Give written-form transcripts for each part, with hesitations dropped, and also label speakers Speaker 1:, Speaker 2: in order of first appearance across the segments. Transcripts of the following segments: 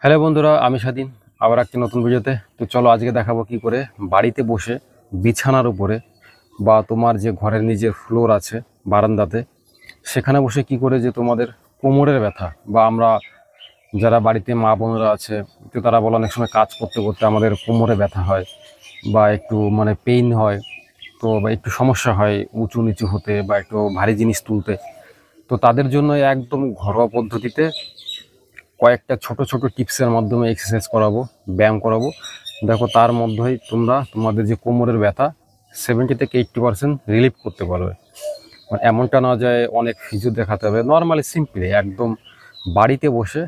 Speaker 1: Hello বন্ধুরা, আমি স্বাধীন আবার একটি নতুন ভিডিওতে। তো চলো আজকে দেখাবো কি করে বাড়িতে বসে বিছানার উপরে বা তোমার যে ঘরের নিজের ফ্লোর আছে বারান্দাতে, সেখানে বসে কি করে যে তোমাদের কোমরের ব্যথা বা আমরা যারা বাড়িতে মা বোনেরা আছে, তো তারা বলে অনেক সময় কাজ করতে করতে আমাদের কোমরে ব্যথা হয় বা একটু পেইন হয়, তো বা একটু সমস্যা হয় উঁচু নিচু হতে বা একটু ভারী জিনিস তুলতে। তো তাদের জন্য একদম ঘরোয়া পদ্ধতিতে কয়েকটা ছোট ছোট টিপসের মাধ্যমে এক্সারসাইজ করাবো, ব্যায়াম করাবো। দেখো তার মধ্যেই তোমরা তোমাদের যে কোমরের ব্যথা 70 থেকে 80% রিলিফ করতে পারবে। মানে এমনটা না যায় অনেক ফিজিও দেখাতে হবে, নর্মালি সিম্পলি একদম বাড়িতে বসে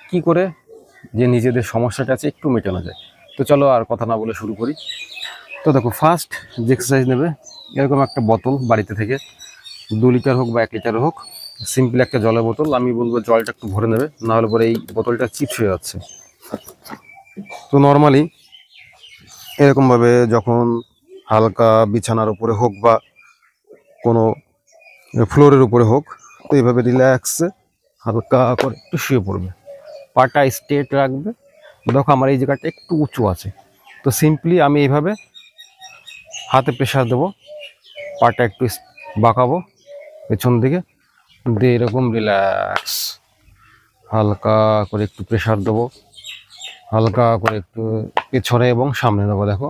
Speaker 1: কি করে যে নিজেদের সমস্যাটা আছে একটু মেটানো যায়। তো চলো আর কথা না বলে শুরু করি। তো দেখো ফার্স্ট যে এক্সারসাইজ নেবে, এরকম একটা বোতল বাড়িতে থেকে 2 লিটার হোক বা 1 লিটার হোক, সিম্পল একটা জলের বোতল। আমি বলবো জলটা একটু ভরে নেবে, নাহলে পরে এই বোতলটা চিপস হয়ে যাচ্ছে। তো নর্মালি এরকমভাবে যখন হালকা বিছানার উপরে হোক বা কোনো ফ্লোরের উপরে হোক, তো এইভাবে রিল্যাক্সে হালকা করে একটু শুয়ে পড়বে, পাটা স্ট্রেট রাখবে। দেখো আমার এই জায়গাটা একটু উঁচু আছে, তো সিম্পলি আমি এইভাবে হাতে প্রেশার দেবো, পাটা একটু বাঁকাবো পেছন দিকে, দিয়ে এরকম রিল্যাক্স হালকা করে একটু প্রেশার দেবো, হালকা করে একটু পেছনে এবং সামনে দেবো। দেখো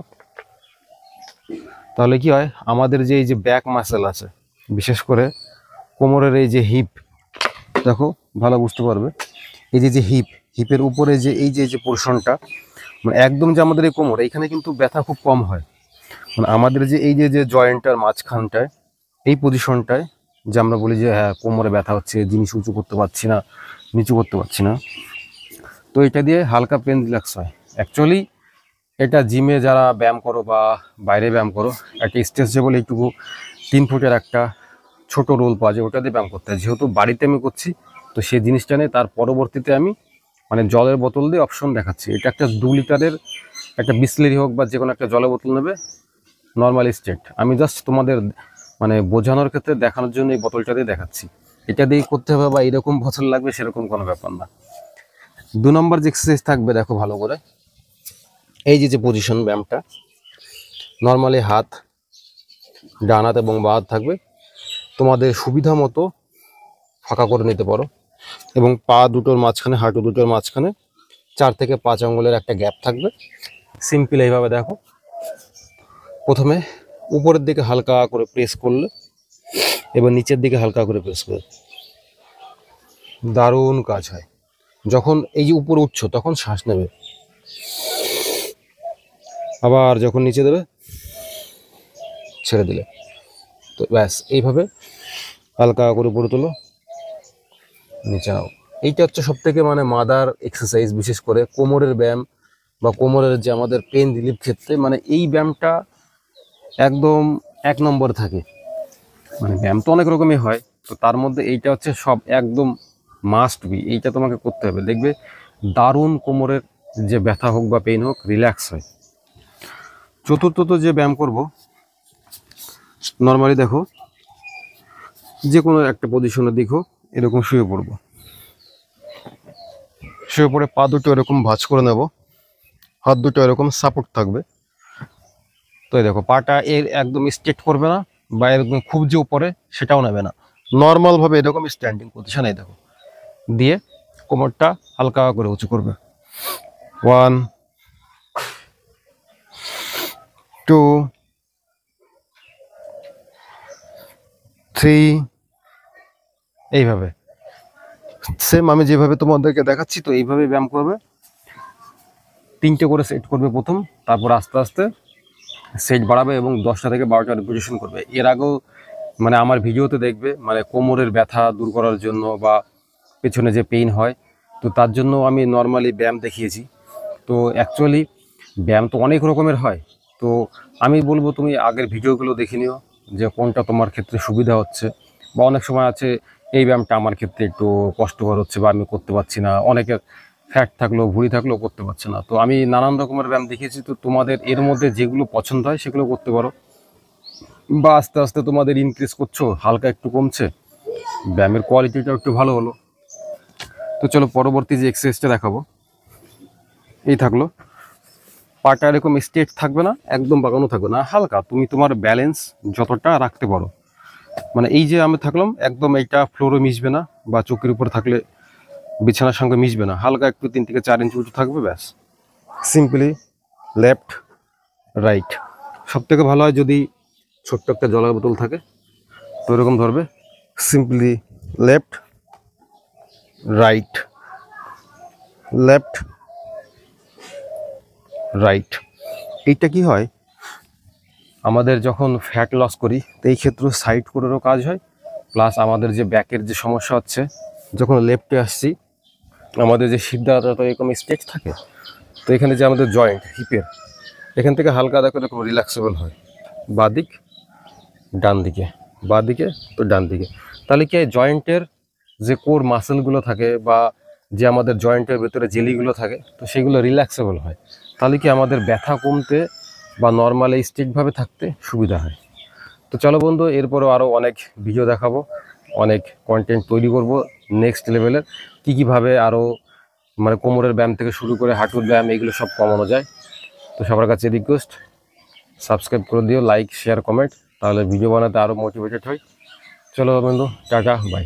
Speaker 1: তাহলে কি হয়, আমাদের যে এই যে ব্যাক মাসেল আছে, বিশেষ করে কোমরের এই যে হিপ, দেখো ভালো বুঝতে পারবে, এই যে যে হিপের উপরে যে এই যে যে পোর্শনটা, মানে একদম যে আমাদের এই কোমর এইখানে কিন্তু ব্যথা খুব কম হয়। মানে আমাদের যে এই যে যে জয়েন্টটার মাঝখানটায়, এই পজিশনটায় যে আমরা বলি যে হ্যাঁ কোমরে ব্যথা হচ্ছে, জিনিস উঁচু করতে পারছি না, নিচু করতে পারছি না, তো এটা দিয়ে হালকা পেন রিল্যাক্স হয়। অ্যাকচুয়ালি এটা জিমে যারা ব্যায়াম করো বা বাইরে ব্যায়াম করো, একটা স্ট্রেচেবল এইটুকু 3 ফুটের একটা ছোট রোল পাওয়া যায়, ওটা দিয়ে ব্যায়াম করতে হয়। যেহেতু বাড়িতে আমি করছি, তো সেই জিনিসটা নিয়ে তার পরবর্তীতে আমি জলের বোতল দিয়ে অপশন দেখাচ্ছি। এটা একটা 2 লিটারের একটা বিসলেরি হোক বা যে কোনো একটা জলের বোতল নেবে, নর্মাল স্ট্রেট। আমি জাস্ট তোমাদের বোঝানোর ক্ষেত্রে দেখানোর জন্য এই বোতলটা দিয়ে দেখাচ্ছি। এটা দিয়ে করতে হবে বা এরকম বোতল লাগবে সেরকম কোনো ব্যাপার না। 2 নম্বর যে এক্সারসাইজ থাকবে, দেখো ভালো করে, এই যে যে পজিশন ব্যায়ামটা, নর্মালি হাত ডান হাত এবং বাঁ হাত থাকবে, তোমাদের সুবিধা মতো ফাঁকা করে নিতে পারো, এবং পা দুটোর মাঝখানে, হাঁটু দুটোর মাঝখানে 4 থেকে 5 আঙ্গুলের একটা গ্যাপ থাকবে। সিম্পল এইভাবে দেখো, প্রথমে উপরের দিকে হালকা করে প্রেস করলে, এবার নিচের দিকে হালকা করে প্রেস করে, দারুণ কাজ হয়। যখন এই যে উপরে উঠছ তখন শ্বাস নেবে, আবার যখন নিচে দেবে ছেড়ে দিলে, তো ব্যাস এইভাবে হালকা করে উপরে তোলো, নিচে নাও। এইটা হচ্ছে সব থেকে মাদার এক্সারসাইজ, বিশেষ করে কোমরের ব্যায়াম বা কোমরের যে আমাদের পেন রিলিফ ক্ষেত্রে এই ব্যায়ামটা একদম 1 নম্বর থাকে। ব্যায়াম তো অনেক রকমই হয়, তো তার মধ্যে এইটা হচ্ছে সব একদম মাস্ট বি, এইটা তোমাকে করতে হবে। দেখবে দারুণ কোমরের যে ব্যথা হোক বা পেইন হোক রিল্যাক্স হয়। চতুর্থত যে ব্যায়াম করব, নর্মালি দেখো যে কোনো একটা পজিশনে দেখো, এরকম শুয়ে পড়বো, শুয়ে পড়ে পা দুটো এরকম ভাঁজ করে নেব, হাত দুটো এরকম সাপোর্ট থাকবে। তো এই দেখো পাটা এর একদম স্ট্রেট করবে না বা এরকম খুব যে উপরে সেটাও নেবে না, নর্মাল ভাবে এরকম স্ট্যান্ডিং পজিশন, এই দেখো, দিয়ে কোমরটা হালকা করে উঁচু করবে। 1 2 3, এইভাবে সেম আমি যেভাবে তোমাদেরকে দেখাচ্ছি, তো এইভাবে ব্যায়াম করবে। 3টে করে সেট করবে প্রথম, তারপর আস্তে আস্তে সেট বাড়াবে এবং 10টা থেকে 12টা রিপিটেশন করবে। এর আগেও আমার ভিডিওতে দেখবে কোমরের ব্যথা দূর করার জন্য বা পেছনে যে পেইন হয়, তো তার জন্য আমি নর্মালি ব্যায়াম দেখিয়েছি। তো অ্যাকচুয়ালি ব্যায়াম তো অনেক রকমের হয়, তো আমি বলবো তুমি আগের ভিডিওগুলো দেখে নিও যে কোনটা তোমার ক্ষেত্রে সুবিধা হচ্ছে। বা অনেক সময় আছে এই ব্যায়ামটা আমার ক্ষেত্রে একটু কষ্টকর হচ্ছে বা আমি করতে পারছি না, অনেকের ফ্যাট থাকলেও ভুঁড়ি থাকলেও করতে পারছে না। তো আমি নানান রকমের ব্যায়াম দেখিয়েছি, তো তোমাদের এর মধ্যে যেগুলো পছন্দ হয় সেগুলো করতে পারো। বা আস্তে আস্তে তোমাদের ইনক্রিজ করছো, হালকা একটু কমছে, ব্যায়ামের কোয়ালিটিটাও একটু ভালো হলো। তো চলো পরবর্তী যে এক্সারসাইজটা দেখাবো, এই থাকলো, পাটা এরকম স্ট্রেট থাকবে না, একদম বাঁকানো থাকবে না, হালকা তুমি তোমার ব্যালেন্স যতটা রাখতে পারো। মানে এই যে আমি থাকলাম একদম, এইটা ফ্লোরে মিশবে না বা চোখের উপর থাকলে বিছানার সঙ্গে মিশবে না, হালকা একটু 3 থেকে 4 ইঞ্চি উঁচু থাকবে, ব্যাস। Simply left right. সব থেকে ভালো হয় যদি ছোট্ট একটা জলের বোতল থাকে, তো এরকম ধরবে, simply left right left right. এইটা কি হয়, আমাদের যখন ফ্যাট লস করি তো এই ক্ষেত্রে সাইড করেরও কাজ হয়, প্লাস আমাদের যে ব্যাকের যে সমস্যা হচ্ছে, যখন লেফটে আসছি আমাদের যে সিদ্ধাটা তো এরকম স্ট্রেচ থাকে, তো এখানে যে আমাদের জয়েন্ট হিপের এখান থেকে হালকা দেখো এরকম রিল্যাক্সেবল হয়, বাঁ দিক ডান দিকে, বাঁ দিকে তো ডান দিকে। তাহলে কি জয়েন্টের যে কোর মাসেলগুলো থাকে বা যে আমাদের জয়েন্টের ভেতরে জেলিগুলো থাকে, তো সেগুলো রিল্যাক্সেবল হয়। তাহলে কি আমাদের ব্যথা কমতে বা নর্মালি স্ট্রেটভাবে থাকতে সুবিধা হয়। তো চলো বন্ধু, এরপরও আরও অনেক ভিডিও দেখাবো, অনেক কন্টেন্ট তৈরি করব নেক্সট লেভেলের, কীভাবে আরও মানে কোমরের ব্যায়াম থেকে শুরু করে হাঁটুর ব্যায়াম এগুলো সব কমানো যায়। তো সবার কাছে রিকোয়েস্ট, সাবস্ক্রাইব করে দিও, লাইক শেয়ার কমেন্ট, তাহলে ভিডিও বানাতে আরও মোটিভেটেড হই। চলো বন্ধু, টাটা বাই।